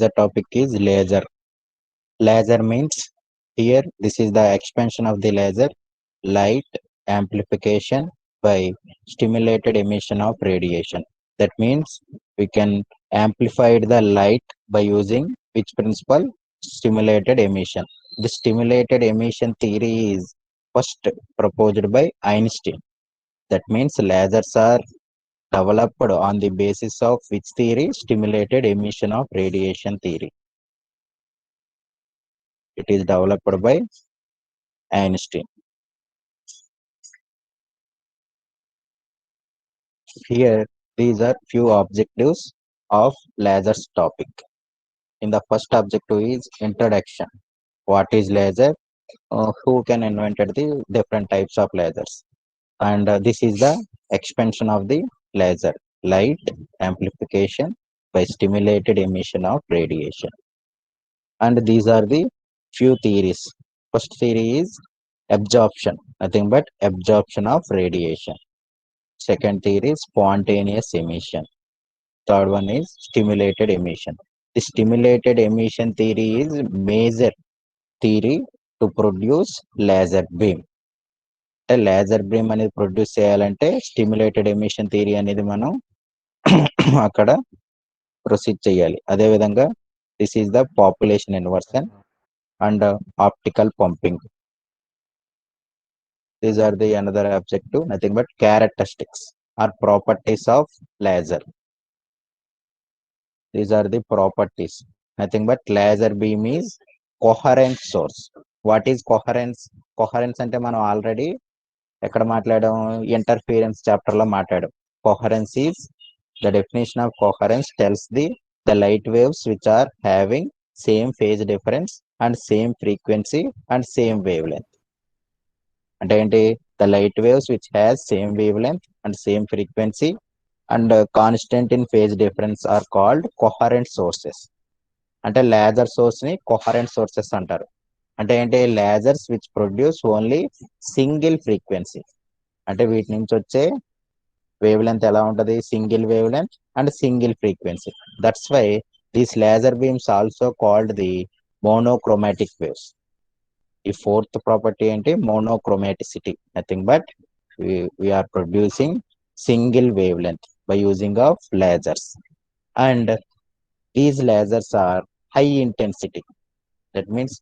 The topic is laser. Laser means here this is the expansion of the laser, light amplification by stimulated emission of radiation. That means we can amplify the light by using which principle? Stimulated emission. The stimulated emission theory is first proposed by Einstein. That means lasers are developed on the basis of which theory? Stimulated emission of radiation theory. It is developed by Einstein. Here, these are few objectives of lasers topic. In the first objective is introduction. What is laser? Who can invented the different types of lasers? And this is the expansion of the laser, light amplification by stimulated emission of radiation. And these are the few theories. First theory is absorption, nothing but absorption of radiation. Second theory is spontaneous emission. Third one is stimulated emission. The stimulated emission theory is major theory to produce laser beam. అంటే laser beam అనేది produce చేయాలంటే stimulated emission theory అనేది మనం అక్కడ proceed చేయాలి. అదేవిధంగా this is the population inversion and optical pumping. These are the another objective, nothing but characteristics or properties of laser. These are the properties, nothing but laser beam is coherent source. What is coherence? Coherence అంటే మనం already ఎక్కడ మాట్లాడాం? Interference chapter లో మాట్లాడాం. Coherence is the definition of coherence tells the light waves which are having same phase difference and same frequency and same wavelength. అంటే ఏంటి? The light waves which has same wavelength and same frequency and constant in phase difference are called coherent sources. అంటే laser source ని coherent sources అంటారు. అంటే ఏంటి? Lasers which produce only single frequency. అంటే వీటి నుంచి వచ్చే వేవ్ లెంత్ ఎలా ఉంటది? Single wave length and single frequency. That's why these laser beams also called the monochromatic waves. ఈ ఫోర్త్ ప్రాపర్టీ ఏంటి? Monochromaticity. Nothing but we are producing single wavelength by using of lasers, and these lasers are high intensity. That means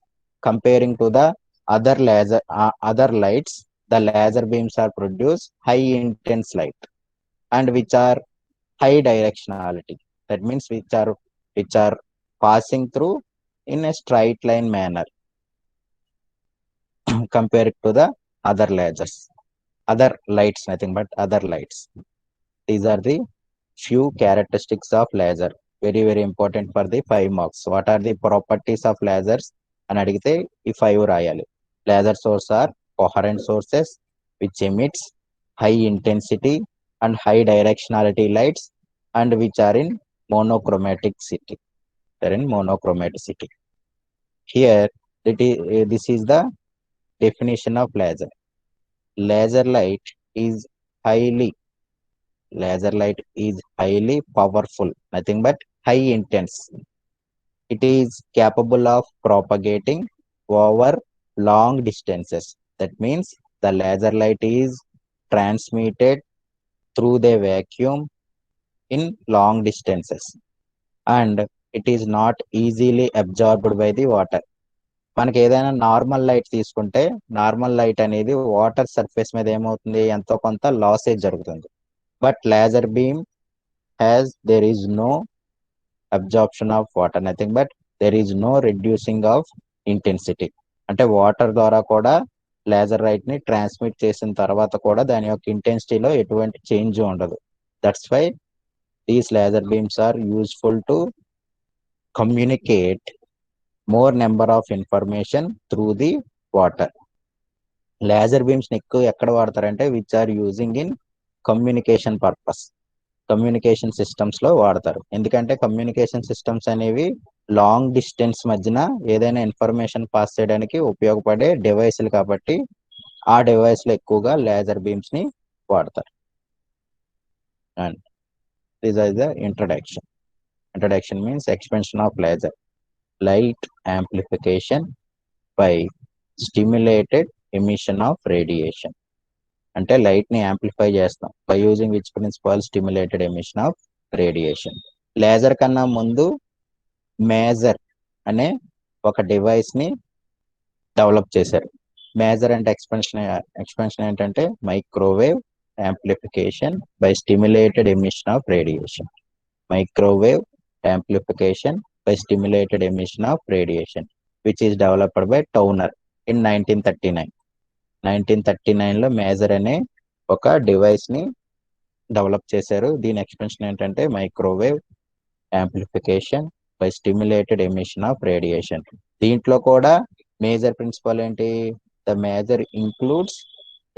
comparing to the other other lights, the laser beams are produce high intense light and which are high directionality. That means which are passing through in a straight line manner compared to the other lasers, other lights, nothing but other lights. These are the few characteristics of laser. Very important for the 5 marks. What are the properties of lasers అని అడిగితే ఈ 5 రాయాలి. Laser source are coherent sources which emits high intensity and high directionality lights and which are in monochromaticity. They're in monochromaticity. Here this is the definition of laser. Laser light is highly powerful, nothing but high intense. It is capable of propagating over long distances. That means the laser light is transmitted through the vacuum in long distances and it is not easily absorbed by the water. మనకి ఏదైనా normal light తీసుకుంటే normal light అనేది water surface మీద ఏమవుతుంది? ఎంతో కొంత లాసేజ్ జరుగుతుంది. But laser beam there is no absorption of water, nothing but there is no reducing of intensity. అంటే వాటర్ ద్వారా కూడా లేజర్ లైట్ ని ట్రాన్స్మిట్ చేసిన తర్వాత కూడా దాని యొక్క ఇంటెన్సిటీలో ఎటువంటి చేంజ్ ఉండదు. That's why these laser beams are useful to communicate more number of information through the water. Laser beams ని ఎక్కువ ఎక్కడ వాడతారంటే which are using in communication purpose. Communication systems లో వాడతారు. ఎందుకంటే కమ్యూనికేషన్ సిస్టమ్స్ అనేవి లాంగ్ డిస్టెన్స్ మధ్యన ఏదైనా ఇన్ఫర్మేషన్ పాస్ చేయడానికి ఉపయోగపడే డివైస్లు కాబట్టి ఆ డివైస్ లో ఎక్కువగా లేజర్ బీమ్స్ ని వాడతారు. And this is the introduction. Introduction means expansion of laser. Light amplification by stimulated emission of radiation. అంటే లైట్ ని యాంప్లిఫై చేస్తాం by using which principle stimulated emission of radiation. Laser కన్నా ముందు major అనే ఒక device ని డెవలప్ చేశారు. Major అంటే ఎక్స్పెన్షన్ ఏంటంటే microwave amplification by stimulated emission of radiation. Microwave amplification by stimulated emission of radiation which is developed by Townes in 1939. 1939 లో major అనే ఒక డివైస్ ని డెవలప్ చేశారు. దీని ఎక్స్పెన్షన్ ఏంటంటే microwave amplification by stimulated emission of radiation. దీంట్లో కూడా major principal ఏంటి? The major includes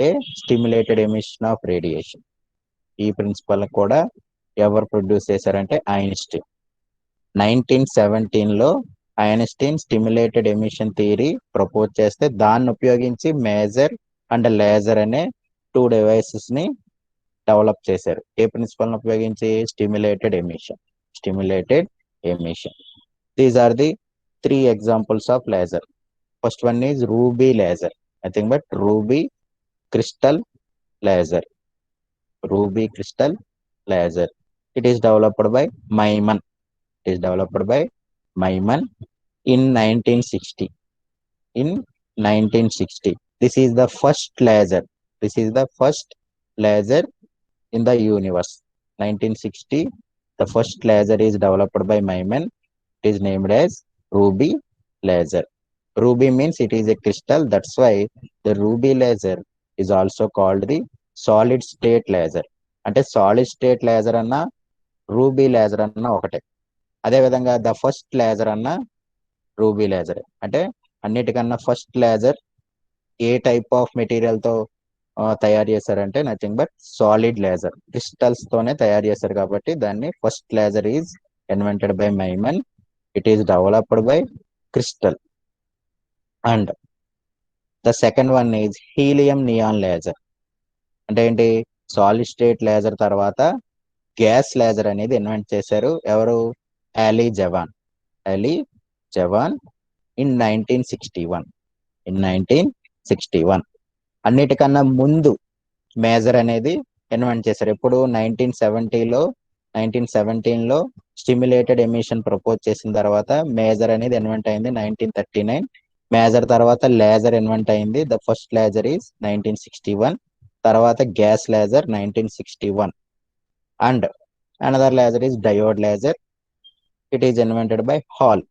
A stimulated emission of radiation. ఈ ప్రిన్సిపల్ కూడా ఎవరు ప్రొడ్యూస్ చేశారంటే ఐన్స్టీన్. 1917 లో Einstein stimulated emission theory propose చేస్తే దాన్ని ఉపయోగించి మేజర్ అండ్ లేజర్ అనే 2 డివైసెస్ ని డెవలప్ చేశారు. ఏ ప్రిన్సిపల్ ఉపయోగించి? Stimulated emission. Stimulated emission. These are the 3 examples of laser. First one is ruby laser. Nothing but ruby crystal laser. Ruby crystal laser. It is developed by Maiman. It is developed by Maiman in 1960. In 1960. This is the first laser. This is the first laser in the universe. 1960. The first laser is developed by Maiman. It is named as Ruby laser. Ruby means it is a crystal. That's why the Ruby laser is also called the solid state laser. అంటే solid state laser అన్న ruby laser అన్న ఒకటే. అదే విధంగా the first laser అన్న ruby laser. అంటే అన్నిటికన్నా first laser ఏ టైప్ ఆఫ్ మెటీరియల్ తో తయారు చేశారంటే nothing but solid laser, crystals తోనే తయారు చేశారు కాబట్టి దాన్ని first laser is invented by Maiman. It is developed by crystal. And the second one is helium neon laser. అంటే ఏంటి? సాలిడ్ స్టేట్ లేజర్ తర్వాత గ్యాస్ లేజర్ అనేది ఇన్వెంట్ చేశారు. ఎవరు? అలీ జవాన్. అలీ జవాన్ ఇన్ 1961. ఇన్ 1961. అన్నిటికన్నా ముందు మేజర్ అనేది ఇన్వెంట్ చేశారు. ఎప్పుడు? 1917 లో స్టిమ్యులేటెడ్ ఎమిషన్ ప్రపోజ్ చేసిన తర్వాత మేజర్ అనేది ఇన్వెంట్ అయింది 1939. మేజర్ తర్వాత లేజర్ ఇన్వెంట్ అయింది. The first laser is 1961. తర్వాత gas laser 1961. And another laser is diode laser. It is invented by hall.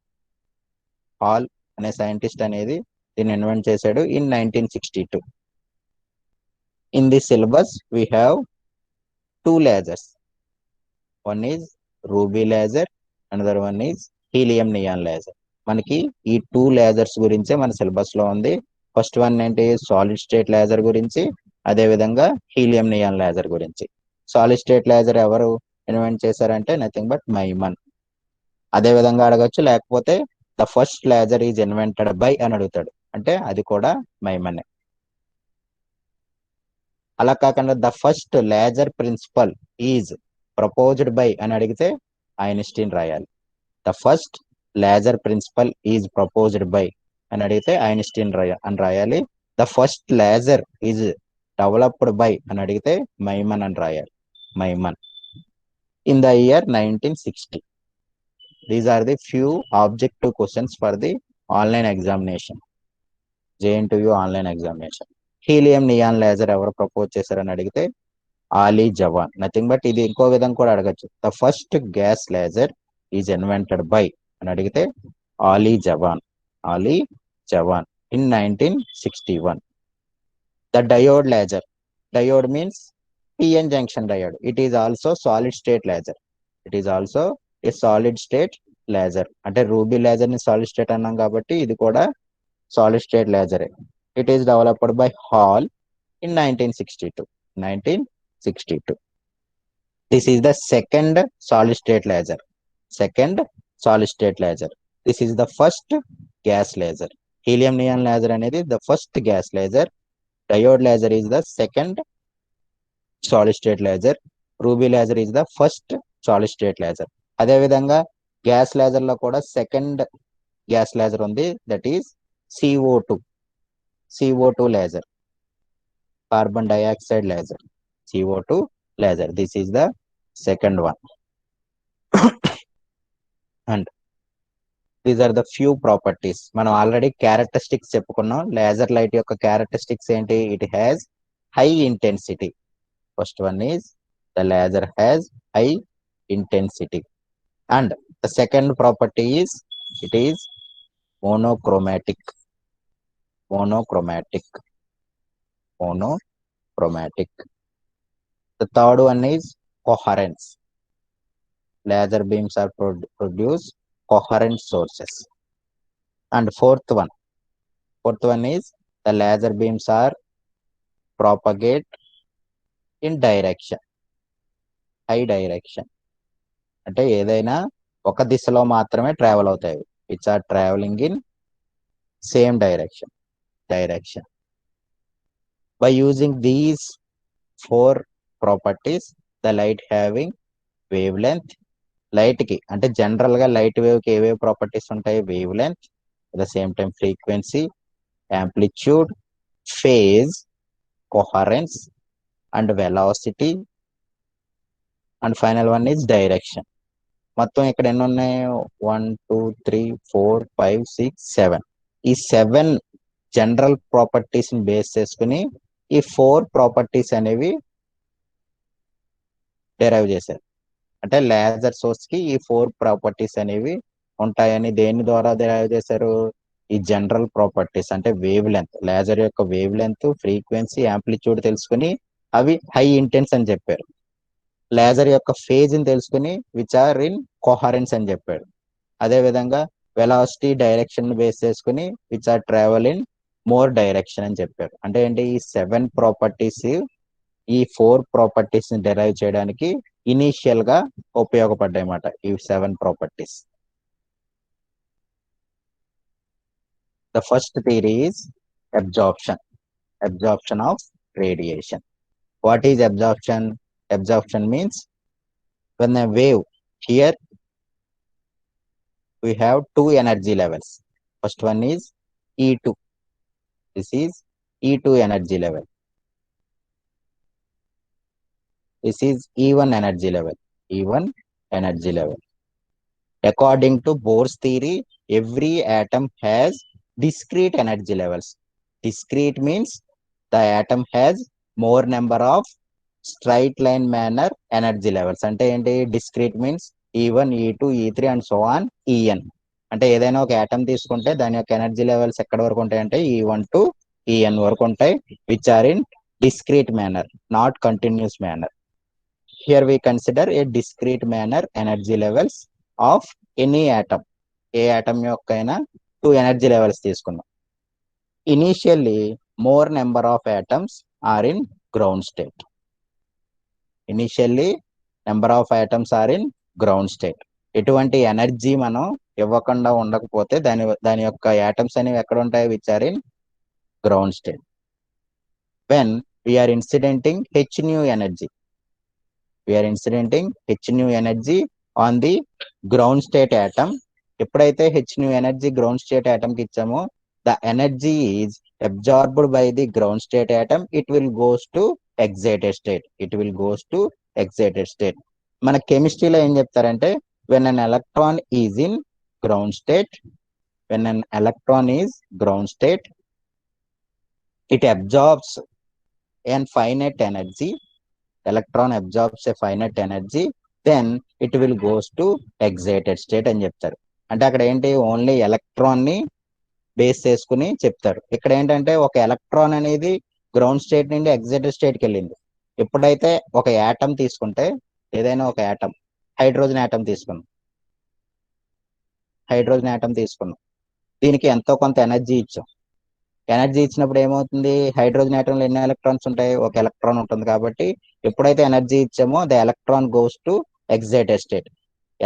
Hall అనే సైంటిస్ట్ అనేది దీన్ని ఇన్వెంట్ చేశాడు in 1962. In the syllabus we have 2 lasers. One is ruby laser, another one is helium neon laser. మనకి ఈ 2 lasers గురించే మన syllabus లో ఉంది. ఫస్ట్ వన్ ఏంటి? సాలిడ్ స్టేట్ లేజర్ గురించి, అదే విధంగా హీలియం నియాన్ లేజర్ గురించి. సాలిడ్ స్టేట్ లేజర్ ఎవరు ఇన్వెంట్ చేశారంటే నథింగ్ బట్ మైమన్. అదే విధంగా అడగచ్చు, లేకపోతే the first laser is invented by అని అడుగుతాడు, అంటే అది కూడా మైమనే. అలా కాకుండా the first laser principle is proposed by అని అడిగితే ఐన్స్టీన్ రాయాలి. The first laser principle is proposed by అని అడిగితే ఐన్స్టీన్ అని రాయాలి. The first laser is developed by అని అడిగితే మైమన్ అని రాయాలి. Maiman in the year 1960. These are the few objective questions for the online examination, JNTU online examination. Helium neon laser ఎవరు propose చేశారని అడిగితే ఆలీ జవాన్. నథింగ్ బట్ ఇది ఇంకో విధంగా కూడా అడగచ్చు. The first gas laser is invented by అని అడిగితే ఆలీ జవాన్. ఆలీ జవాన్ in 1961. The diode laser. Diode means PN junction diode. It is also solid state laser. It is also a solid state laser. అంటే ruby laser ని solid state అన్నాం కాబట్టి ఇది కూడా solid state లేజరే. It is developed by Hall in 1962. 1962. This is the second solid state laser. Second solid state laser. This is the first gas laser. Helium neon laser అనేది the first gas laser. Diode laser is the second solid state laser. Ruby laser is the first solid state laser. అదే విధంగా gas laser లో కూడా second gas laser ఉంది, that is CO2 laser, carbon dioxide laser, CO2 laser. This is the second one. And these are the few properties. మనం already characteristics చెప్పుకున్నాం. Laser light యొక్క characteristics ఏంటి? It has high intensity. First one is the laser has high intensity. And the second property is it is monochromatic. Monochromatic. Monochromatic. The third one is coherence. Laser beams are produce coherent sources. And fourth one is the laser beams are propagate in direction, high direction. అంటే ఏదైనా ఒక దిశలో మాత్రమే travel అవుతాయి, which are travelling in same direction. By using these four properties, the light having wavelength, light కి అంటే general గా light wave కి ఏవేవి ప్రాపర్టీస్ ఉంటాయి? Wave length, at the same time frequency, amplitude, phase, coherence and velocity, and final one is direction. మొత్తం ఇక్కడ ఎన్ని ఉన్నాయి? 1 2 3 4 5 6 7. ఈ 7 జనరల్ ప్రాపర్టీస్ ని బేస్ చేసుకుని ఈ 4 ప్రాపర్టీస్ అనేవి డెరైవ్ చేశారు. అంటే లేజర్ సోర్స్ కి ఈ 4 ప్రాపర్టీస్ అనేవి ఉంటాయని దేని ద్వారా డెరైవ్ చేశారు? ఈ జనరల్ ప్రాపర్టీస్ అంటే వేవ్ లెంత్, లేజర్ యొక్క వేవ్ లెంత్, ఫ్రీక్వెన్సీ, యాంప్లిట్యూడ్ తెలుసుకుని అవి హై ఇంటెన్స్ అని చెప్పారు. లేజర్ యొక్క ఫేజ్ ని తెలుసుకుని విచ్ ఆర్ ఇన్ కోహరెన్స్ అని చెప్పాడు. అదే విధంగా వెలాసిటీ, డైరెక్షన్ బేస్ చేసుకుని which or travel in more direction అని చెప్పారు. అంటే ఏంటి? ఈ 7 ప్రాపర్టీస్ ఈ 4 ప్రాపర్టీస్ ని డెరైవ్ చేయడానికి ఇనీషియల్ గా ఉపయోగపడ్డాయి అన్నమాట ఈ 7 properties. The first theory is absorption of radiation. What is absorption? Absorption means when a wave, here we have two energy levels. First one is E2. This is E2 energy level. This is E1 energy level. E1 energy level. According to Bohr's theory, every atom has discrete energy levels. Discrete means the atom has more number of straight line manner energy levels. అంటే ఏంటి? Discrete means E1, E2, E3 and so on En. అంటే ఏదైనా ఒక atom తీసుకుంటే దాని యొక్క energy levels ఎక్కడ వరకు ఉంటాయి అంటే E1 to En వరకు ఉంటాయి, which are in discrete manner, not continuous manner. Here we consider a discrete manner energy levels of any atom. ఏ ఆటమ్ యొక్క అయినా 2 ఎనర్జీ లెవెల్స్ తీసుకున్నాం. Initially more number of atoms are in ground state. Initially number of atoms are in ground state. ఎటువంటి energy మనం ఇవ్వకుండా ఉండకపోతే దాని యొక్క ఐటమ్స్ అనేవి ఎక్కడ ఉంటాయి? Which are in ground state. When we are incidenting h nu energy on the ground state atom. ఎప్పుడైతే h nu energy ground state atom కి ఇచ్చామో the energy is absorbed by the ground state atom. It will goes to excited state. మన కెమిస్ట్రీలో ఏం చెప్తారంటే when an electron is in ground state, it absorbs a finite energy. Electron absorbs a finite energy, then it will goes to excited state అని చెప్తారు. అంటే అక్కడ ఏంటి? Only electron ని బేస్ చేసుకుని చెప్తారు. ఇక్కడ ఏంటంటే ఒక ఎలక్ట్రాన్ అనేది గ్రౌండ్ స్టేట్ నుండి ఎగ్జైటెడ్ స్టేట్ కి వెళ్ళింది. ఎప్పుడైతే ఒక యాటమ్ తీసుకుంటే, ఏదైనా ఒక యాటమ్, హైడ్రోజన్ యాటమ్ తీసుకున్నాం, దీనికి ఎంతో కొంత ఎనర్జీ ఇచ్చాం. ఎనర్జీ ఇచ్చినప్పుడు ఏమవుతుంది? హైడ్రోజన్ యాటమ్ లో ఎన్ని ఎలక్ట్రాన్స్ ఉంటాయి? ఒక ఎలక్ట్రాన్ ఉంటుంది. కాబట్టి ఎప్పుడైతే ఎనర్జీ ఇచ్చామో the electron goes to excited state.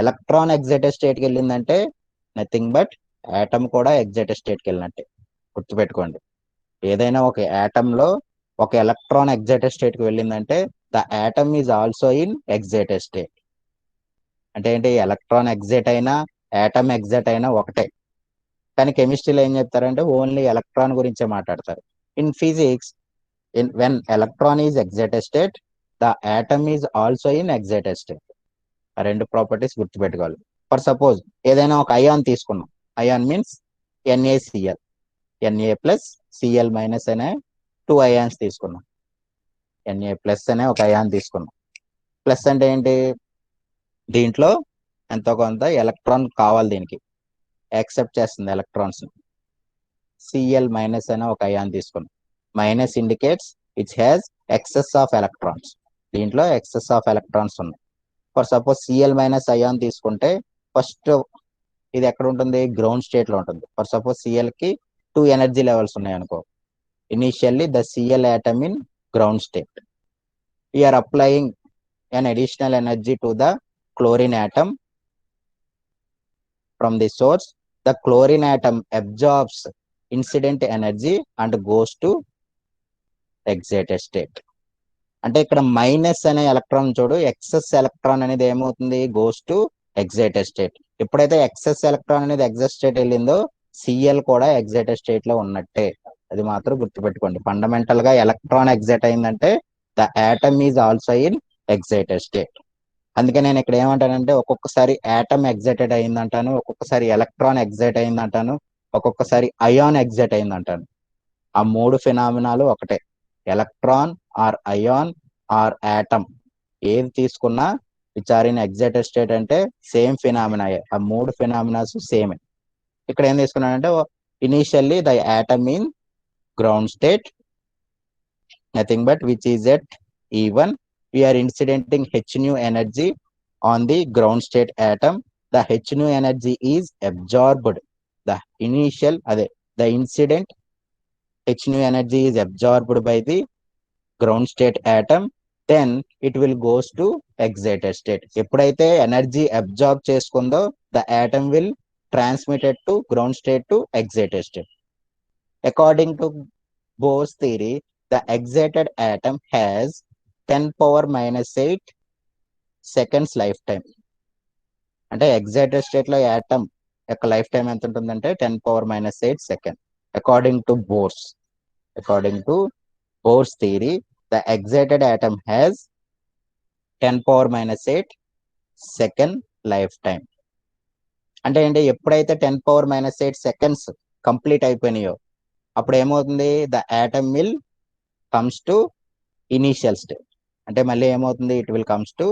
Electron excited state కి వెళ్ళిందంటే నథింగ్ బట్ యాటమ్ కూడా ఎగ్జైటెడ్ స్టేట్ కి వెళ్ళినట్టే. గుర్తుపెట్టుకోండి, ఏదైనా ఒక యాటమ్ లో ఒక ఎలక్ట్రాన్ ఎగ్జైటెడ్ స్టేట్ కి వెళ్ళిందంటే the atom is also in excited state. అంటే ఏంటి, ఎలక్ట్రాన్ ఎగ్జైట్ అయినా యాటమ్ ఎగ్జైట్ అయినా ఒకటే. కానీ కెమిస్ట్రీలో ఏం చెప్తారంటే ఓన్లీ ఎలక్ట్రాన్ గురించే మాట్లాడతారు. In physics, when electron is excited state, the atom is also in excited state. ఆ రెండు ప్రాపర్టీస్ గుర్తుపెట్టుకోవాలి. ఫర్ సపోజ్ ఏదైనా ఒక అయాన్ తీసుకున్నాం. Ion means NaCl, Na plus Cl minus అనే 2 అయాన్స్ తీసుకున్నాం. Na ప్లస్ అనే ఒక అయాన్ తీసుకున్నాం. ప్లస్ అంటే ఏంటి, దీంట్లో ఎంతో కొంత ఎలక్ట్రాన్ కావాలి, దీనికి యాక్సెప్ట్ చేస్తుంది ఎలక్ట్రాన్స్. Cl మైనస్ అనే ఒక అయాన్ తీసుకున్నాం. Minus indicates it has excess of electrons. దీంట్లో ఎక్సెస్ ఆఫ్ ఎలక్ట్రాన్స్ ఉన్నాయి. For suppose Cl minus ion తీసుకుంటే ఫస్ట్ ఇది ఎక్కడ ఉంటుంది, గ్రౌండ్ స్టేట్ లో ఉంటుంది. ఫర్ సపోజ్ Cl కి 2 ఎనర్జీ లెవెల్స్ ఉన్నాయి అనుకో. Initially the Cl atom in ground state. We are applying an additional energy to the chlorine atom from the source. The chlorine atom absorbs incident energy and goes to excited state. అంటే ఇక్కడ minus అనే electron చూడు, excess electron అనేది ఏమవుతుంది, goes to excited state. ఎప్పుడైతే excess electron అనేది excite state వెళ్ళిందో Cl కూడా ఎగ్జైటెడ్ స్టేట్ లో ఉన్నట్టే. అది మాత్రం గుర్తుపెట్టుకోండి. ఫండమెంటల్ గా ఎలక్ట్రాన్ ఎగ్జైట్ అయిందంటే the atom is also in excited state. అందుకే నేను ఇక్కడ ఏమంటానంటే ఒక్కొక్కసారి యాటమ్ ఎగ్జైటెడ్ అయిందంటాను, ఒక్కొక్కసారి ఎలక్ట్రాన్ ఎగ్జైట్ అయిందంటాను, ఒక్కొక్కసారి అయాన్ ఎగ్జైట్ అయిందంటాను. ఆ 3 ఫినామినాలు ఒకటే. Electron or ion or atom ఏది తీసుకున్నా which are in excited state అంటే సేమ్ ఫినామినాయే. ఆ 3 ఫినామినాస్ సేమే. ఇక్కడ ఏం తీసుకున్నానంటే initially the atom in ground state, nothing but which is at E1. We are incidenting H nu energy on the ground state atom. The H nu energy is absorbed. The incident H nu energy is absorbed by the ground state atom. Then it will goes to excited state. ఎప్పుడైతే energy absorb చేసుకుందో the atom will transmit it to ground state to excited state. According to Bohr's theory, the excited atom has 10⁻⁸ seconds lifetime. అంటే excited state లో atom యొక్క life time ఎంత ఉంటుందంటే 10⁻⁸ second. According to Bohr's theory, the excited atom has 10⁻⁸ second lifetime. అంటే ఏంటి, ఎప్పుడైతే 10⁻⁸ seconds complete అయిపోయినాయో అప్పుడు ఏమవుతుంది, the atom will comes to initial state. అంటే మళ్ళీ ఏమవుతుంది, it will comes to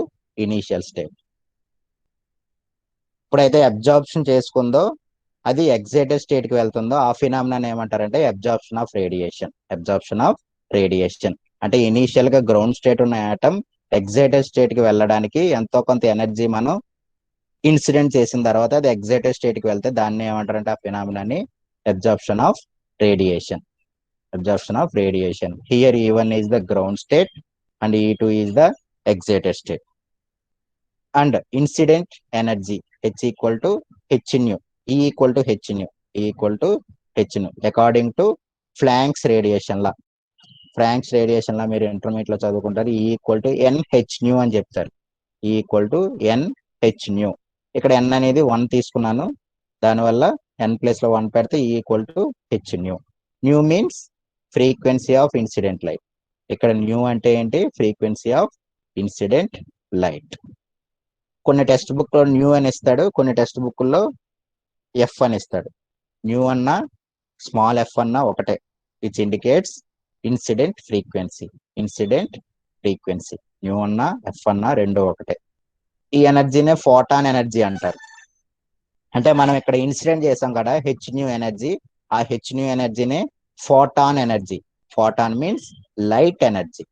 initial state. ఎప్పుడైతే అబ్జార్ప్షన్ చేసుకుందో అది ఎగ్జైటెడ్ స్టేట్ కి వెళ్తుందో ఆ ఫినామినాని ఏమంటారంటే అబ్జార్ప్షన్ ఆఫ్ రేడియేషన్. అంటే ఇనీషియల్ గా గ్రౌండ్ స్టేట్ ఉన్న యాటమ్ ఎగ్జైటెడ్ స్టేట్ కి వెళ్ళడానికి ఎంతో కొంత ఎనర్జీ మనం ఇన్సిడెంట్ చేసిన తర్వాత అది ఎగ్జైటెడ్ స్టేట్ కి వెళ్తే దాన్ని ఏమంటారంటే ఆ ఫినామినాని absorption of radiation. Here E1 is the ground state and E2 is the excited state. And incident energy H equal to H nu, E equal to H nu, according to Planck's radiation law. మీరు intermediate లో చదువుకుంటారు. E equal to NH nu అని చెప్తారు. E equal to NH nu. ఇక్కడ N అనేది 1 తీసుకున్నాను, దానివల్ల N place లో 1 పెడితే E equal to H nu. New means frequency of incident light. ఇక్కడ న్యూ అంటే ఏంటి, ఫ్రీక్వెన్సీ ఆఫ్ ఇన్సిడెంట్ లైట్. కొన్ని టెక్స్ట్ బుక్ లో న్యూ అని ఇస్తాడు, కొన్ని టెక్స్ట్ బుక్ లో ఎఫ్ అని ఇస్తాడు. న్యూ అన్న స్మాల్ ఎఫ్ అన్న ఒకటే, which indicates incident frequency. New అన్న ఎఫ్ అన్న రెండు ఒకటే. ఈ ఎనర్జీనే ఫోటాన్ ఎనర్జీ అంటారు. అంటే మనం ఇక్కడ ఇన్సిడెంట్ చేసాం కదా హెచ్ న్యూ ఎనర్జీ, ఆ హెచ్ న్యూ ఎనర్జీనే photon energy. Photon means light energy.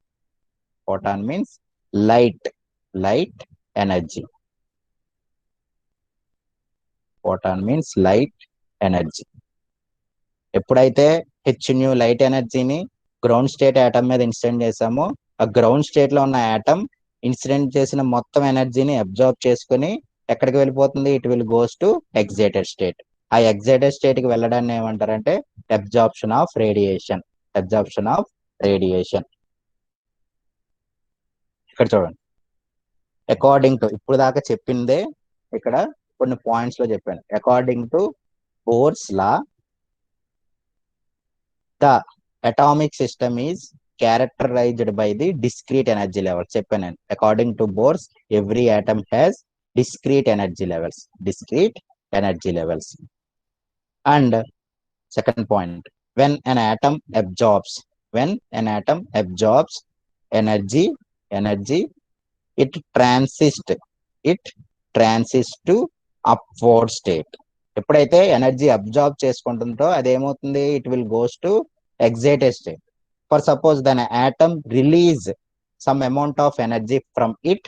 Light energy. Photon means light energy. ఎప్పుడైతే హెచ్ న్యూ లైట్ ఎనర్జీని గ్రౌండ్ స్టేట్ యాటమ్ మీద ఇన్సిడెంట్ చేసామో ఆ గ్రౌండ్ స్టేట్ లో ఉన్న యాటమ్ ఇన్సిడెంట్ చేసిన మొత్తం ఎనర్జీని అబ్జార్బ్ చేసుకుని ఎక్కడికి వెళ్ళిపోతుంది, it will goes to excited state. ఆ ఎగ్జైటెడ్ స్టేట్ కి వెళ్ళడాన్ని ఏమంటారంటే అబ్జార్ప్షన్ ఆఫ్ రేడియేషన్. ఇక్కడ చూడండి, అకార్డింగ్ టు ఇప్పుడు దాకా చెప్పిందే ఇక్కడ కొన్ని పాయింట్స్ లో చెప్పాను. According to Bohr's law the atomic system is characterized by the discrete energy levels. చెప్పాను నేను. According to Bohr's every atom has discrete energy levels. And second point, when an atom absorbs energy, it transits to upward state. ఎప్పుడైతే energy absorb చేసుకుంటుందో అదేమవుతుంది, it will goes to excited state. For suppose then an atom release some amount of energy from it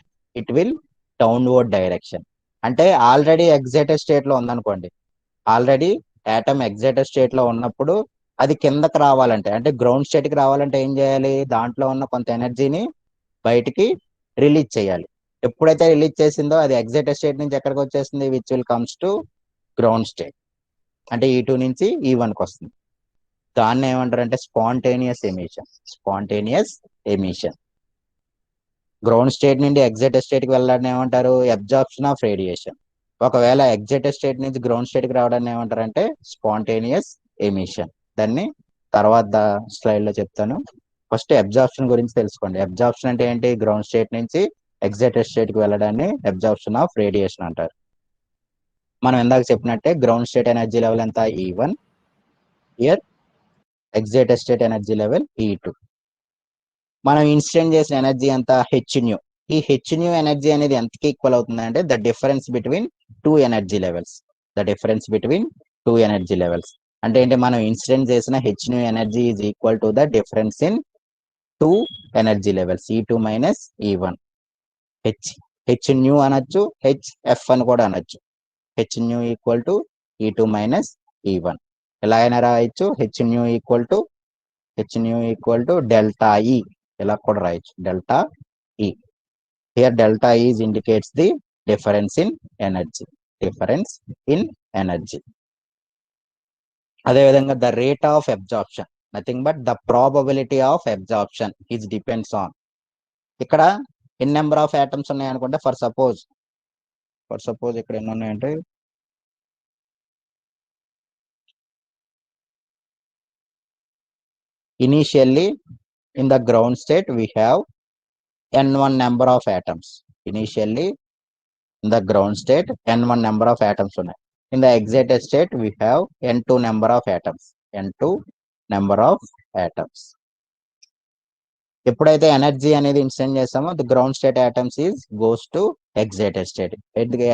will downward direction. అంటే already excited state లో ఉందనుకోండి, already atom excited state లో ఉన్నప్పుడు అది కిందకి రావాలంటే, అంటే గ్రౌండ్ స్టేట్ కి రావాలంటే ఏం చేయాలి, దాంట్లో ఉన్న కొంత ఎనర్జీని బయటికి రిలీజ్ చేయాలి. ఎప్పుడైతే రిలీజ్ చేసిందో అది ఎగ్జైటెడ్ స్టేట్ నుంచి ఎక్కడికి వచ్చేస్తుంది, which will comes to ground state. అంటే E2 నుంచి E1 కి వస్తుంది. దాన్ని ఏమంటారంటే స్పాంటేనియస్ ఎమిషన్. గ్రౌండ్ స్టేట్ నుండి ఎగ్జైటెడ్ స్టేట్ కి వెళ్ళడాన్ని ఏమంటారు, అబ్జార్ప్షన్ ఆఫ్ రేడియేషన్. ఒకవేళ ఎగ్జైటెడ్ స్టేట్ నుంచి గ్రౌండ్ స్టేట్ కి రావడాన్ని ఏమంటారంటే స్పాంటేనియస్ ఎమిషన్. దాన్ని తర్వాత స్లైడ్ లో చెప్తాను. ఫస్ట్ అబ్జార్ప్షన్ గురించి తెలుసుకోండి. అబ్జార్ప్షన్ అంటే ఏంటి, గ్రౌండ్ స్టేట్ నుంచి ఎగ్జైటెడ్ స్టేట్ కి వెళ్ళడాన్ని అబ్జార్ప్షన్ ఆఫ్ రేడియేషన్ అంటారు. మనం ఇందాక చెప్పినట్టే గ్రౌండ్ స్టేట్ ఎనర్జీ లెవెల్ ఎంత, E1. Here excited state energy level E2. మనం ఇన్సిడెంట్ చేసిన ఎనర్జీ ఎంత, hν. ఈ hν ఎనర్జీ అనేది ఎంతకి ఈక్వల్ అవుతుంది అంటే the difference between two energy levels. అంటే ఏంటి, మనం ఇన్సిడెంట్ చేసిన hν energy is equal to the difference in two energy levels, E2 minus E1. hν అనొచ్చు, hf అని కూడా అనొచ్చు. hν equal to E2 minus E1. ఎలా అయినా రాయొచ్చు, hν equal to delta E, ఇలా కూడా రాయొచ్చు, delta E. Here delta E indicates the difference in energy. అదేవిధంగా the rate of absorption, nothing but the probability of absorption is depends on. ఇక్కడ ఎన్ number of atoms ఉన్నాయి అనుకుంటే, for suppose ఇక్కడ ఎన్ని ఉన్నాయంటే, initially in the ground state we have n1 number of atoms. Initially in the ground state n1 number of atoms ఉన్నాయి. In the excited state we have n2 number of atoms. ఎప్పుడైతే energy అనేది instant చేస్తామో the ground state atoms is goes to excited state.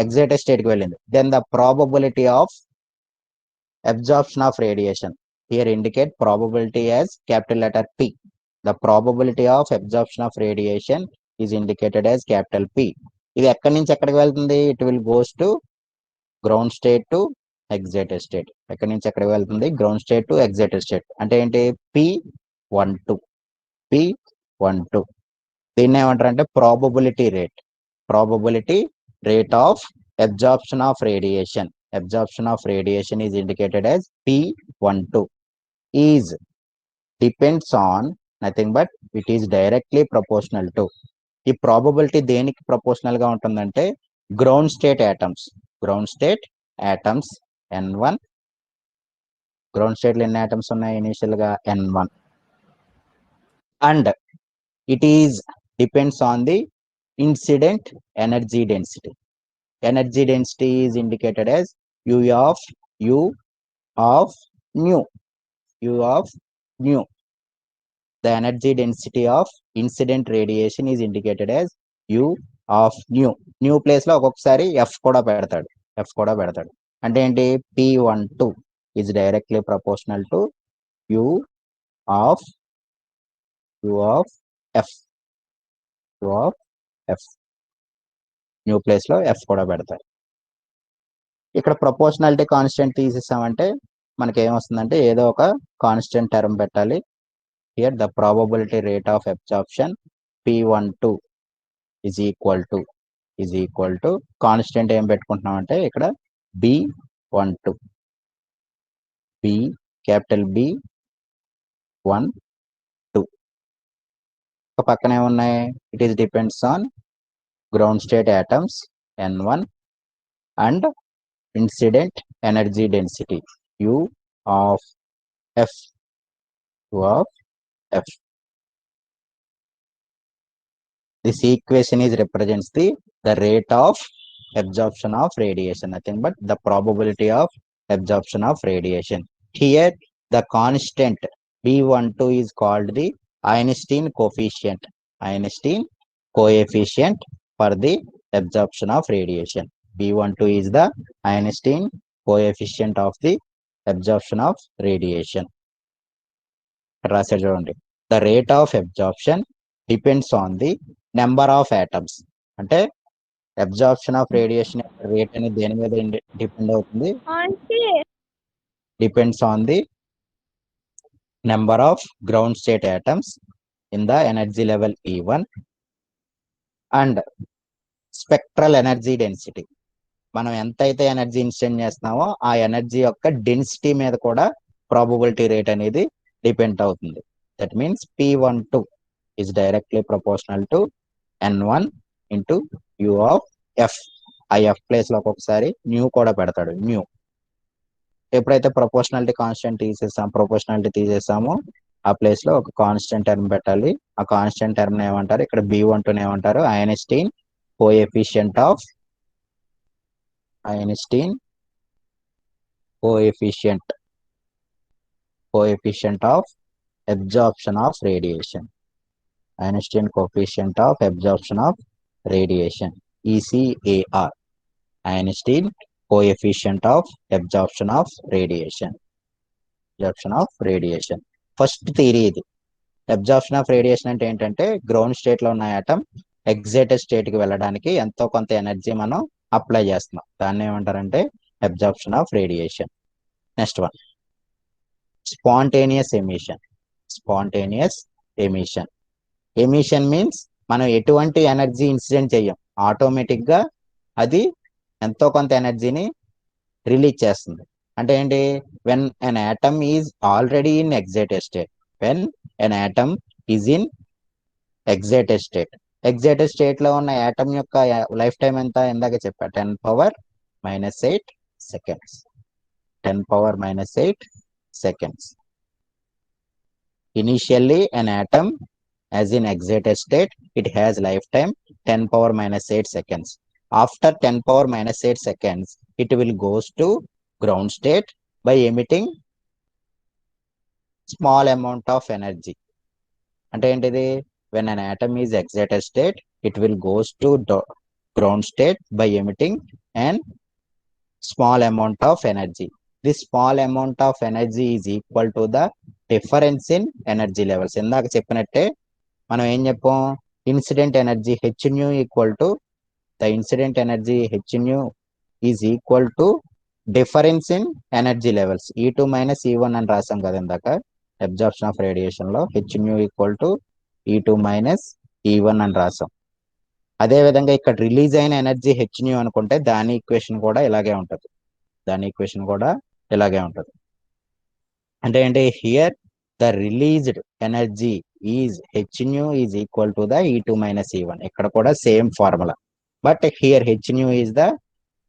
Excited state కి వెళ్ళింది. Then the probability of absorption of radiation, here indicate probability as capital letter P. The probability of absorption of radiation is indicated as capital P. ఇది ఎక్కడి నుంచి ఎక్కడికి వెళ్తుంది, it will goes to ground state to excited state. ఎక్కడి నుంచి ఎక్కడికి వెళ్తుంది, ground state to excited state. అంటే ఏంటి, P12. దీన్ని ఏమంటారు అంటే probability rate of absorption of radiation. Absorption of radiation is indicated as P12. Is depends on nothing but it is directly proportional to. ఈ ప్రాబబిలిటీ దేనికి ప్రపోర్షనల్ గా ఉంటుందంటే ground state atoms N1. Ground state లో ఎన్ని atoms ఉన్నాయి, initial గా N1. And it is depends on the incident energy density. Energy density is indicated as U of nu. The energy density of incident radiation is indicated as U of nu. Nu place లో ఒక్కొక్కసారి F కూడా పెడతాడు. అంటే ఏంటి, P12 is directly proportional to U of F. New place లో F కూడా పెడతారు. ఇక్కడ ప్రపోర్షనాలిటీ కాన్స్టెంట్ తీసేసామంటే మనకి ఏమొస్తుందంటే ఏదో ఒక కాన్స్టెంట్ టర్మ్ పెట్టాలి. Here the probability rate of absorption P12 is equal to constant ఏం పెట్టుకుంటున్నాం అంటే ఇక్కడ B12, క్యాపిటల్ B12. ఒక పక్కన ఏమున్నాయి, it is depends on ground state atoms N1 and incident energy density U of F. U of F. This equation is represents the rate of absorption of radiation, nothing but the probability of absorption of radiation. Here the constant B12 is called the Einstein coefficient. Einstein coefficient for the absorption of radiation. B12 is the Einstein coefficient of the absorption of radiation. రాశారు చూడండి. The rate of absorption depends on the number of atoms. అంటే absorption of radiation rate అనేది దేని మీద depend అవుతుంది? Depends on the number of ground state atoms in the energy level E1 and spectral energy density. మనం ఎంతైతే energy instant చేస్తున్నామో ఆ energy యొక్క డెన్సిటీ మీద కూడా ప్రాబబిలిటీ రేట్ అనేది డిపెండ్ అవుతుంది. That means P12 is directly proportional to N1 into U of F. ఆ F ప్లేస్ లో ఒక్కొక్కసారి న్యూ కూడా పెడతాడు. న్యూ ఎప్పుడైతే ప్రపోర్షనాలిటీ కాన్స్టెంట్ తీసేసామో ఆ ప్లేస్ లో ఒక కాన్స్టెంట్ టర్మ్ పెట్టాలి. ఆ కాన్స్టెంట్ టర్మ్ ఏమంటారు? ఇక్కడ B12 ఏమంటారు? Einstein coefficient of absorption of radiation. Einstein coefficient of absorption of radiation, ECAR. Einstein coefficient of absorption of radiation. First theory ఇది. అబ్జార్ప్షన్ ఆఫ్ రేడియేషన్ అంటే ఏంటంటే గ్రౌండ్ స్టేట్ లో ఉన్న ఆటమ్ ఎగ్జైటెడ్ స్టేట్ కి వెళ్ళడానికి ఎంతో కొంత ఎనర్జీ మనం అప్లై చేస్తున్నాం. దాన్ని ఏమంటారంటే absorption of radiation. Next one spontaneous emission. Emission means మనం ఎటువంటి ఎనర్జీ ఇన్సిడెంట్ చెయ్యం, ఆటోమేటిక్ గా అది ఎంతో కొంత ఎనర్జీని రిలీజ్ చేస్తుంది. అంటే ఏంటి? When an atom is already in excited state. Excited state లో ఉన్న యాటమ్ యొక్క లైఫ్ టైం ఎంత? ఇందాక చెప్పా, 10⁻⁸ seconds. 10⁻⁸ seconds. Initially an atom as in excited state, it has lifetime 10⁻⁸ seconds. After 10⁻⁸ seconds, it will goes to ground state by emitting small amount of energy. అంటే ఏంటిది? when an atom is excited state, it will goes to ground state by emitting an small amount of energy. This small amount of energy is equal to the difference in energy levels. ఇందాక చెప్పినట్టే మనం ఏం చెప్పాం? Incident energy h nu equal to the incident energy h nu is equal to difference in energy levels. E2 - E1 అని రాసాం కదా ఇందాక absorption of radiation లో. హెచ్న్యూ ఈక్వల్ టు E2 - E1 అని రాసాం. అదే విధంగా ఇక్కడ రిలీజ్ అయిన ఎనర్జీ హెచ్న్యూ అనుకుంటే దాని ఈక్వేషన్ కూడా ఇలాగే ఉంటుంది. అంటే ఏంటి? Here the released energy is h nu is equal to the E2 - E1. ఇక్కడ కూడా same formula, but here h nu is the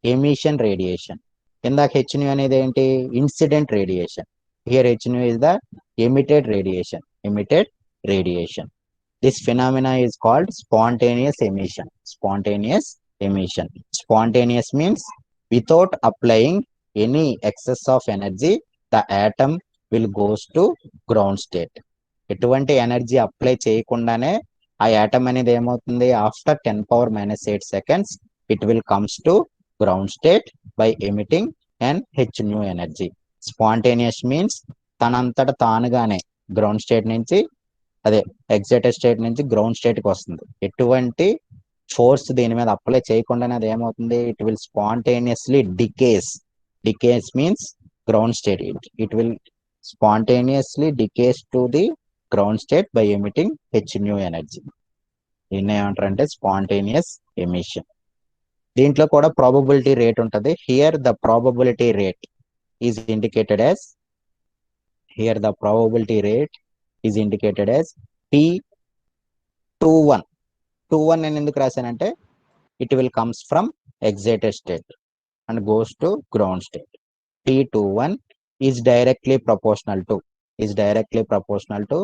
emission radiation. ఇందాక హెచ్న్యూ అనేది ఏంటి? Incident radiation. Here h nu is the emitted radiation. This phenomena is called spontaneous emission. Spontaneous means without applying any excess of energy, the atom will goes to ground state. ఎటువంటి energy apply చేయకుండానే ఆ atom అనేది ఏమవుతుంది? After 10⁻⁸ seconds it will comes to ground state by emitting an hν energy. Spontaneous means తనంతట తానుగానే ground state నుంచి excited state నుంచి ground state కి వస్తుంది. ఎటువంటి ఫోర్స్ దీని మీద అప్లై చేయకుండానే అది ఏమవుతుంది? It will spontaneously decays means ground state. It will spontaneously decays to the ground state by emitting h nu energy. దీన్ని ఏమంటారంటే స్పాంటేనియస్ ఎమిషన్. దీంట్లో కూడా ప్రాబబిలిటీ రేట్ ఉంటుంది. Here the probability rate is indicated as P21. 21 నేను ఎందుకు రాశానంటే it will comes from excited state. and goes to ground state. T21 is directly proportional to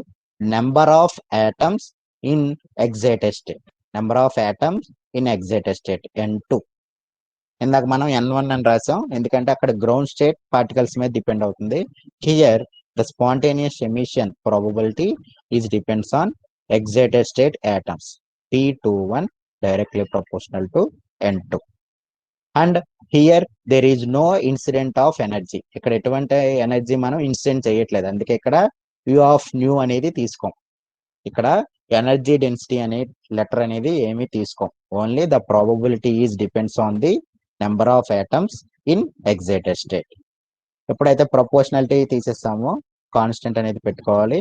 number of atoms in excited state. Number of atoms in excited state N2. ఇందాక మనం N1 అని రాసాం ఎందుకంటే అక్కడ ground state particles మీద depend అవుతుంది. Here the spontaneous emission probability is depends on excited state atoms. T21 directly proportional to N2. And here there is no incident of energy. ఇక్కడ ఎటువంటి ఎనర్జీ మనం ఇన్సిడెంట్ చేయట్లేదు, అందుకే ఇక్కడ U of nu అనేది తీసుకోం. ఇక్కడ ఎనర్జీ డెన్సిటీ అనే letter అనేది ఏమీ తీసుకోం. Only the probability is depends on the number of atoms in excited state. ఎప్పుడైతే ప్రపోర్షనాలిటీ తీసేస్తామో కాన్స్టెంట్ అనేది పెట్టుకోవాలి.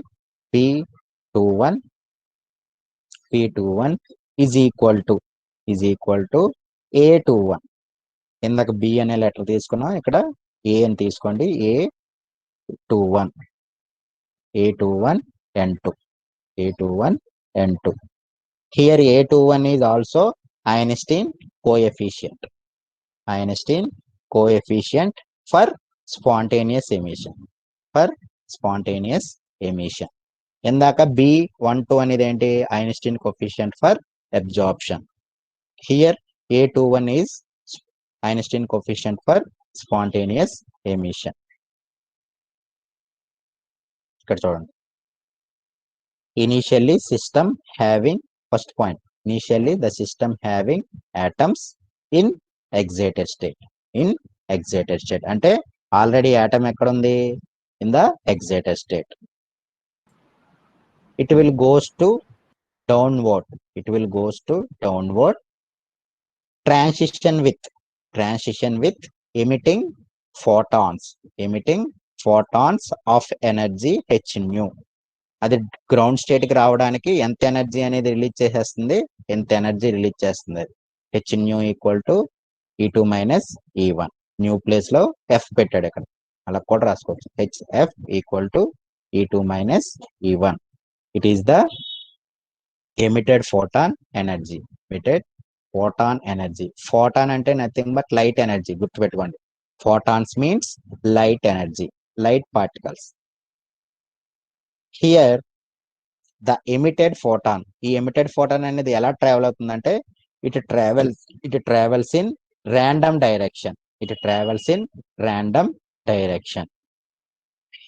P21 is equal to A21. ఇందాక B అనే లెటర్ తీసుకున్నాం, ఇక్కడ A అని తీసుకోండి. A21 N2. Here A21 is also Einstein coefficient for spontaneous emission. ఇందాక B12 అనేది ఏంటి? Einstein coefficient for absorption. Here A21 is Einstein coefficient for spontaneous emission. ఇక్కడ చూడండి. Initially the system having atoms in excited state. అంటే already atom ఎక్కడ ఉంది? in the excited state. It will goes to downward. Transition with emitting photons of energy h nu. అది ground state కి రావడానికి ఎంత energy అనేది రిలీజ్ చేస్తుంది? H new equal to E2 minus E1. New place లో F పెట్టాడు ఇక్కడ, అలా కూడా రాసుకోవచ్చు. HF equal to E2 minus E1. It is the emitted photon energy. Photon అంటే నథింగ్ బట్ లైట్ ఎనర్జీ. గుర్తుపెట్టుకోండి, photons means light energy, light particles. Here the emitted photon, ఈ emitted photon అనేది ఎలా ట్రావెల్ అవుతుందంటే it travels in random direction.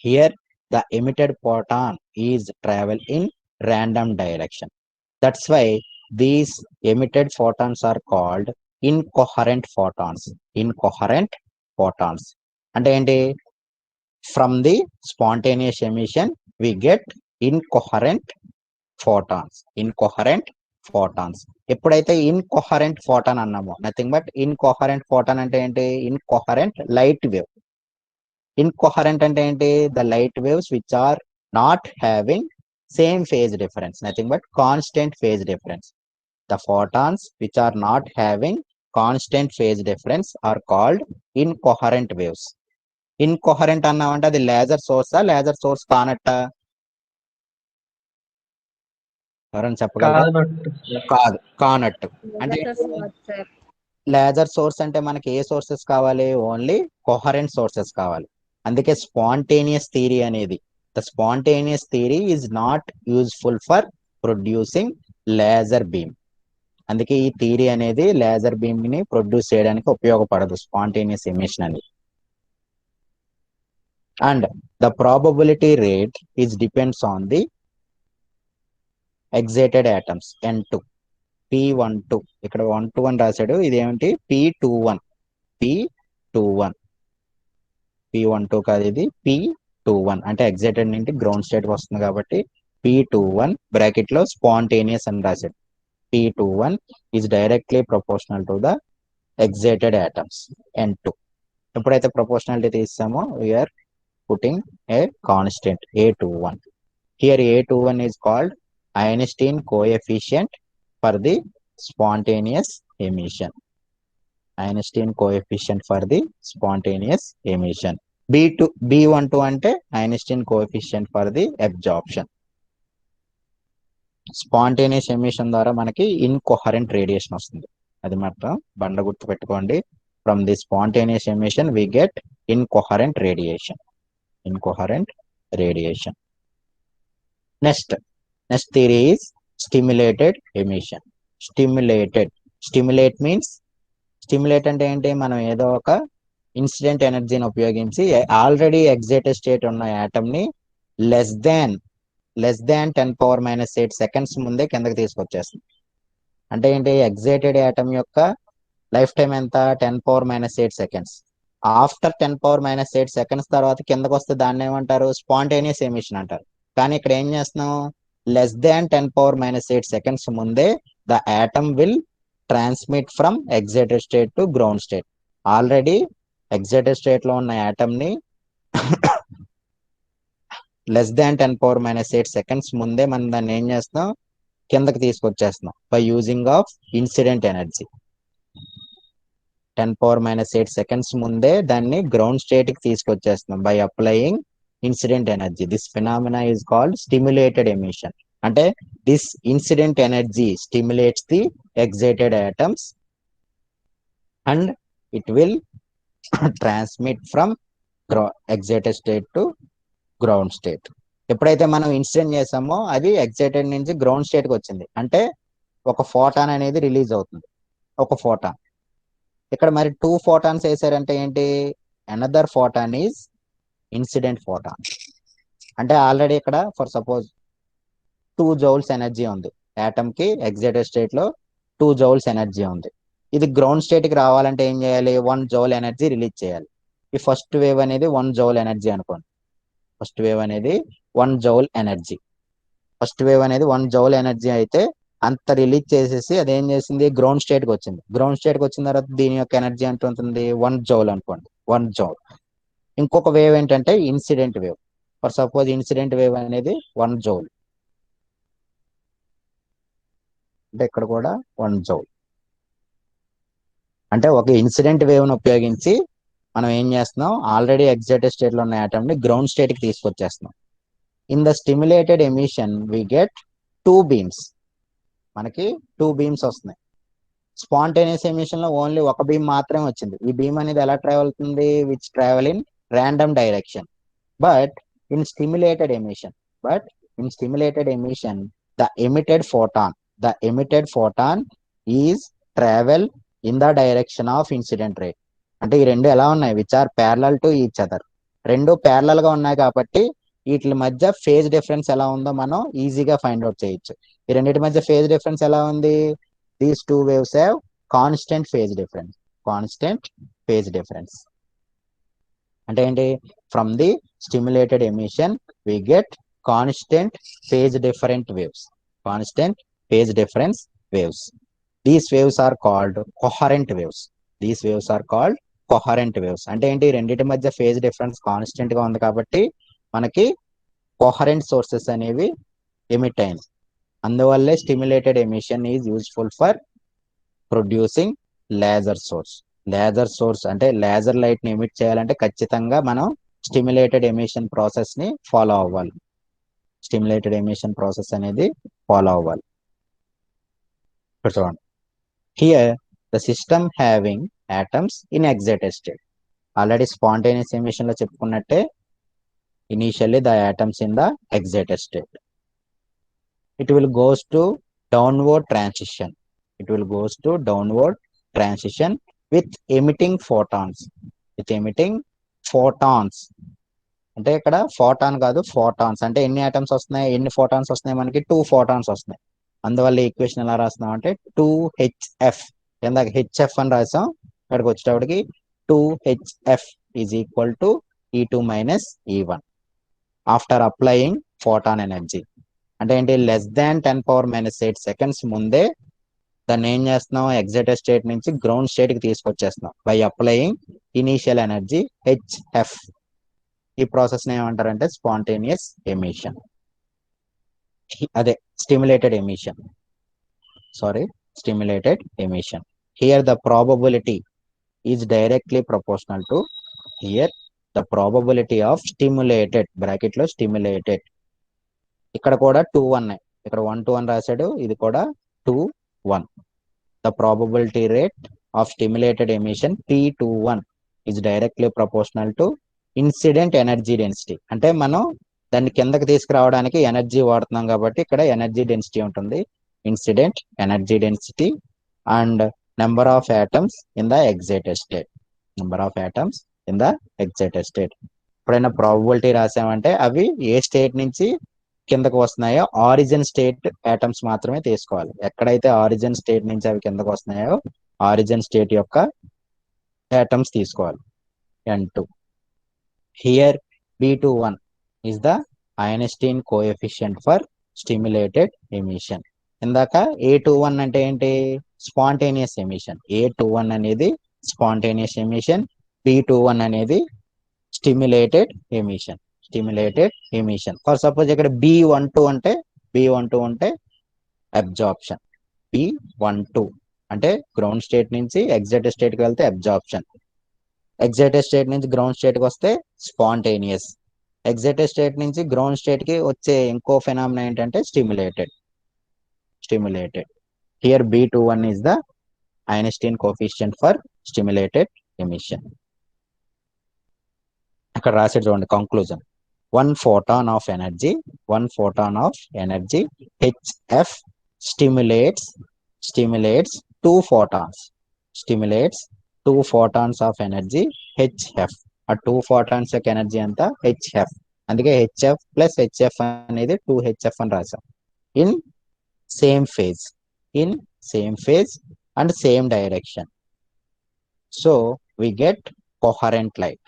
Here the emitted photon is travel in random direction. That's why these emitted photons are called incoherent photons. అంటే ఏంటి? From the spontaneous emission we get incoherent photons. ఎప్పుడైతే incoherent photon అన్నామో nothing but incoherent photon అంటే ఏంటి? incoherent light wave. Incoherent అంటే ఏంటి? the light waves which are not having same phase difference, nothing but constant phase difference. The photons which are not having constant phase difference are called incoherent waves. Incoherent అన్నామంటే అది laser source కానట్ట? ఎవరైనా చెప్పగలరా? కానట్టు. అంటే laser source అంటే మనకి ఏ sources కావాలి? Only coherent sources కావాలి. అందుకే స్పాంటేనియస్ థియరీ అనేది, the spontaneous theory is not useful for producing laser beam. అందుకే ఈ థియరీ అనేది లేజర్ బీమ్ ని ప్రొడ్యూస్ చేయడానికి ఉపయోగపడదు, స్పాంటేనియస్ ఎమిషన్ అనేది. And the probability rate is depends on the excited atoms N2. P12 ఇక్కడ 121 రాశాడు, ఇది ఏమిటి? P21 P12 కాదు, ఇది P21 అంటే ఎగ్జైటెడ్ నుండి గ్రౌండ్ స్టేట్ వస్తుంది కాబట్టి P21 బ్రాకెట్ లో స్పాంటేనియస్ అని రాశాడు. P21 is directly proportional to the excited atoms N2. ఎప్పుడైతే proportionality తీస్తామో we are putting a constant A21. Here A21 is called Einstein coefficient for the spontaneous emission. B12 అంటే Einstein coefficient for the absorption. Spontaneous emission ద్వారా మనకి ఇన్కోహరెంట్ radiation వస్తుంది. అది మాత్రం బండ గుర్తు పెట్టుకోండి. From the spontaneous emission, we get incoherent radiation. Incoherent radiation. Next theory is stimulated emission. Stimulate means, stimulate అంటే ఏంటి, మనం ఏదో ఒక ఇన్సిడెంట్ ఎనర్జీని ఉపయోగించి ఆల్రెడీ ఎగ్జైటెడ్ స్టేట్ ఉన్న యాటమ్ ని లెస్ దాన్ 10⁻⁸ సెకండ్స్ ముందే కిందకి తీసుకొచ్చేస్తుంది. అంటే ఏంటి, ఎగ్జైటెడ్ యాటమ్ యొక్క లైఫ్ టైం ఎంత, 10⁻⁸ సెకండ్స్. ఆఫ్టర్ 10⁻⁸ సెకండ్స్ తర్వాత కిందకు వస్తే దాన్ని ఏమంటారు, స్పాంటేనియస్ ఎమిషన్ అంటారు. కానీ ఇక్కడ ఏం చేస్తున్నాం, లెస్ దాన్ 10⁻⁸ సెకండ్స్ ముందే the atom will transmit from excited state to ground state. Already excited state లో ఉన్న యాటమ్ ని లెస్ దాన్ 10⁻⁸ సెకండ్స్ ముందే మనం దాన్ని ఏం చేస్తున్నాం, కిందకి తీసుకొచ్చేస్తున్నాం by using of incident energy. 10⁻⁸ seconds ముందే దాన్ని గ్రౌండ్ స్టేట్ కి తీసుకొచ్చేస్తున్నాం by applying incident energy. This phenomena is called stimulated emission. అంటే this incident energy stimulates the excited atoms and it will transmit from excited state to ground state. ఎప్పుడైతే మనం incident చేసామో అది excited నుంచి ground state కి వచ్చింది, అంటే ఒక ఫోటాన్ అనేది రిలీజ్ అవుతుంది, ఒక ఫోటాన్. ఇక్కడ మరి 2 ఫోటాన్స్ వేసారంటే ఏంటి, another photon is incident photon. అంటే ఆల్రెడీ ఇక్కడ ఫర్ సపోజ్ 2 జౌల్స్ ఎనర్జీ ఉంది యాటమ్ కి, ఎగ్జైటెడ్ స్టేట్ లో 2 జౌల్స్ ఎనర్జీ ఉంది. ఇది గ్రౌండ్ స్టేట్ కి రావాలంటే ఏం చేయాలి, 1 జౌల్ ఎనర్జీ రిలీజ్ చేయాలి. ఈ ఫస్ట్ వేవ్ అనేది 1 జౌల్ ఎనర్జీ అనుకోండి. ఫస్ట్ వేవ్ అనేది 1 జౌల్ ఎనర్జీ. ఫస్ట్ వేవ్ అనేది 1 జౌల్ ఎనర్జీ అయితే అంత రిలీజ్ చేసేసి అదేం చేసింది, గ్రౌండ్ స్టేట్ కి వచ్చింది. గ్రౌండ్ స్టేట్ కి వచ్చిన తర్వాత దీని యొక్క ఎనర్జీ ఎంత ఉంటుంది, 1 జౌల్ అనుకోండి, 1 జౌల్. ఇంకొక వేవ్ ఏంటంటే incident wave. For suppose incident wave అనేది 1 జౌల్, అంటే ఇక్కడ కూడా 1 జౌల్. అంటే ఒక ఇన్సిడెంట్ వేవ్ ను ఉపయోగించి మనం ఏం చేస్తున్నాం, ఆల్రెడీ ఎగ్జైటెడ్ స్టేట్ లో ఉన్న యాటమ్ ని గ్రౌండ్ స్టేట్ కి తీసుకొచ్చేస్తున్నాం. In the stimulated emission we get 2 beams. మనకి 2 బీమ్స్ వస్తున్నాయి. స్పాంటేనియస్ ఎమిషన్ లో ఓన్లీ ఒక బీమ్ మాత్రమే వచ్చింది. ఈ బీమ్ అనేది ఎలా ట్రావెల్ అవుతుంది, which travel in random direction. But in stimulated emission the emitted photon is travel in the direction of incident ray. అంటే ఈ రెండు ఎలా ఉన్నాయి, which are parallel to each other. రెండు ప్యారలల్ గా ఉన్నాయి కాబట్టి వీటి మధ్య ఫేజ్ డిఫరెన్స్ ఎలా ఉందో మనం ఈజీగా ఫైండ్ అవుట్ చేయొచ్చు. ఈ రెండింటి మధ్య ఫేజ్ డిఫరెన్స్ ఎలా ఉంది, these 2 waves have constant phase difference. అంటే ఏంటి, from the stimulated emission we get constant phase difference waves. These waves are called coherent waves. అంటే ఏంటి, రెండింటి మధ్య ఫేజ్ డిఫరెన్స్ కాన్స్టెంట్ గా ఉంది కాబట్టి మనకి కొహరెంట్ సోర్సెస్ అనేవి ఎమిట్ అయినాయి. అందువల్లే stimulated emission is useful for producing laser source. అంటే లేజర్ లైట్ ని ఎమిట్ చేయాలంటే ఖచ్చితంగా మనం స్టిమ్యులేటెడ్ ఎమిషన్ ప్రాసెస్ ని ఫాలో అవ్వాలి. చూడండి, here the system having atoms in excited state. Already spontaneous emission లో చెప్పుకున్నట్టే, initially the atoms in the excited state. It will goes to downward transition with emitting photons. అంటే ఇక్కడ photon కాదు, photons. అంటే ఎన్ని ఆటమ్స్ వస్తున్నాయి, ఎన్ని ఫోటాన్స్ వస్తున్నాయి, మనకి 2 ఫోటాన్స్ వస్తున్నాయి. అందువల్ల ఈక్వేషన్ ఎలా రాస్తున్నాం అంటే 2HF, ఇందాక హెచ్ఎఫ్ అని రాసాం, ఇక్కడికి వచ్చేటప్పటికి 2HF is equal to E2 minus E1 after applying photon energy. అంటే ఏంటి, లెస్ దాన్ 10⁻⁸ సెకండ్స్ ముందే దాన్ని ఏం చేస్తున్నాం, ఎగ్జైటెడ్ స్టేట్ నుంచి గ్రౌండ్ స్టేట్ కి తీసుకొచ్చేస్తున్నాం by applying initial energy HF. ఈ ప్రాసెస్ ని ఏమంటారంటే స్పాంటేనియస్ ఎమిషన్, అదే stimulated emission. Here the probability is directly proportional to the probability of stimulated, bracket లో స్టిమ్యులేటెడ్. ఇక్కడ కూడా 2 ఉన్నాయి, ఇక్కడ 1 to 1 రాశాడు, ఇది కూడా 2 1. The probability rate of stimulated emission P21 is directly proportional to incident energy density. అంటే మనం దాన్ని కిందకి తీసుకురావడానికి ఎనర్జీ వాడుతున్నాం కాబట్టి ఇక్కడ ఎనర్జీ డెన్సిటీ ఉంటుంది. Incident energy density and number of atoms in the excited state. Number of atoms in the excited state. ఎప్పుడైనా ప్రాబబిలిటీ రాసామంటే అవి ఏ స్టేట్ నుంచి కిందకు వస్తున్నాయో ఆరిజిన్ స్టేట్ ఆటమ్స్ మాత్రమే తీసుకోవాలి. ఎక్కడైతే ఆరిజిన్ స్టేట్ నుంచి అవి కిందకు వస్తున్నాయో ఆరిజిన్ స్టేట్ యొక్క ఆటమ్స్ తీసుకోవాలి. N2. Here B21 is the Einstein coefficient for stimulated emission. ఇందాక A21 అంటే ఏంటి? Spontaneous emission. A21 అనేది స్పాంటేనియస్ ఎమిషన్, B21 అనేది stimulated emission. Stimulated emission. For suppose ఇక్కడ B12 అంటే అబ్జార్ప్షన్. B12 అంటే గ్రౌండ్ స్టేట్ నుంచి ఎగ్జైటెడ్ స్టేట్ కి వెళ్తే అబ్జార్ప్షన్. ఎగ్జైటెడ్ స్టేట్ నుంచి గ్రౌండ్ స్టేట్ కి వస్తే స్పాంటేనియస్. ఎగ్జైటెడ్ స్టేట్ నుంచి గ్రౌండ్ స్టేట్ కి వచ్చే ఇంకో ఫెనామినా ఏంటంటే stimulated. Here B21 is the Einstein coefficient for stimulated emission. అక్కడ రాసేది చూడండి conclusion. one photon of energy HF stimulates two photons of energy HF. ఆ 2 photons యొక్క ఎనర్జీ అంతా HF. అందుకే HF ప్లస్ HF అనేది 2HF అని రాసాం. In same phase and same direction. So we get coherent light.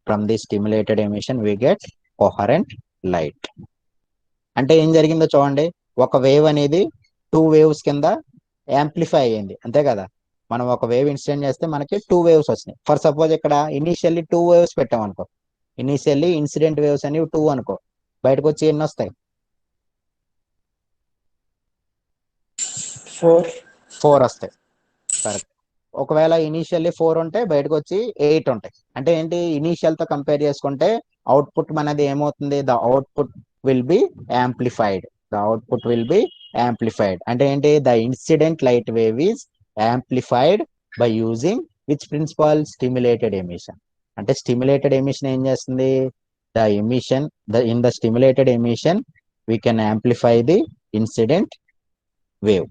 From the stimulated emission we get coherent light. అంటే ఏం జరిగిందో చూడండి. ఒక వేవ్ అనేది 2 waves కింద యాంప్లిఫై అయ్యింది, అంతే కదా. మనం ఒక వేవ్ ఇన్సిడెంట్ చేస్తే మనకి 2 waves వచ్చినాయి. ఫర్ సపోజ్ ఇక్కడ ఇనీషియల్లీ 2 waves పెట్టాం అనుకో, ఇనీషియల్లీ ఇన్సిడెంట్ వేవ్స్ అనేవి 2 అనుకో, బయటకు వచ్చి ఎన్ని వస్తాయి? 4 వస్తాయి. కరెక్ట్. ఒకవేళ ఇనీషియల్లీ 4 ఉంటే బయటకు వచ్చి 8 ఉంటాయి. అంటే ఏంటి? ఇనీషియల్ తో కంపేర్ చేసుకుంటే అవుట్పుట్ మనది ఏమవుతుంది? The output will be amplified. అంటే ఏంటి? The incident light wave is amplified by using which principle? Stimulated emission. అంటే స్టిమ్యులేటెడ్ ఎమిషన్ ఏం చేస్తుంది? In the stimulated emission we can amplify the incident wave.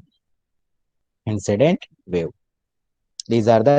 These are the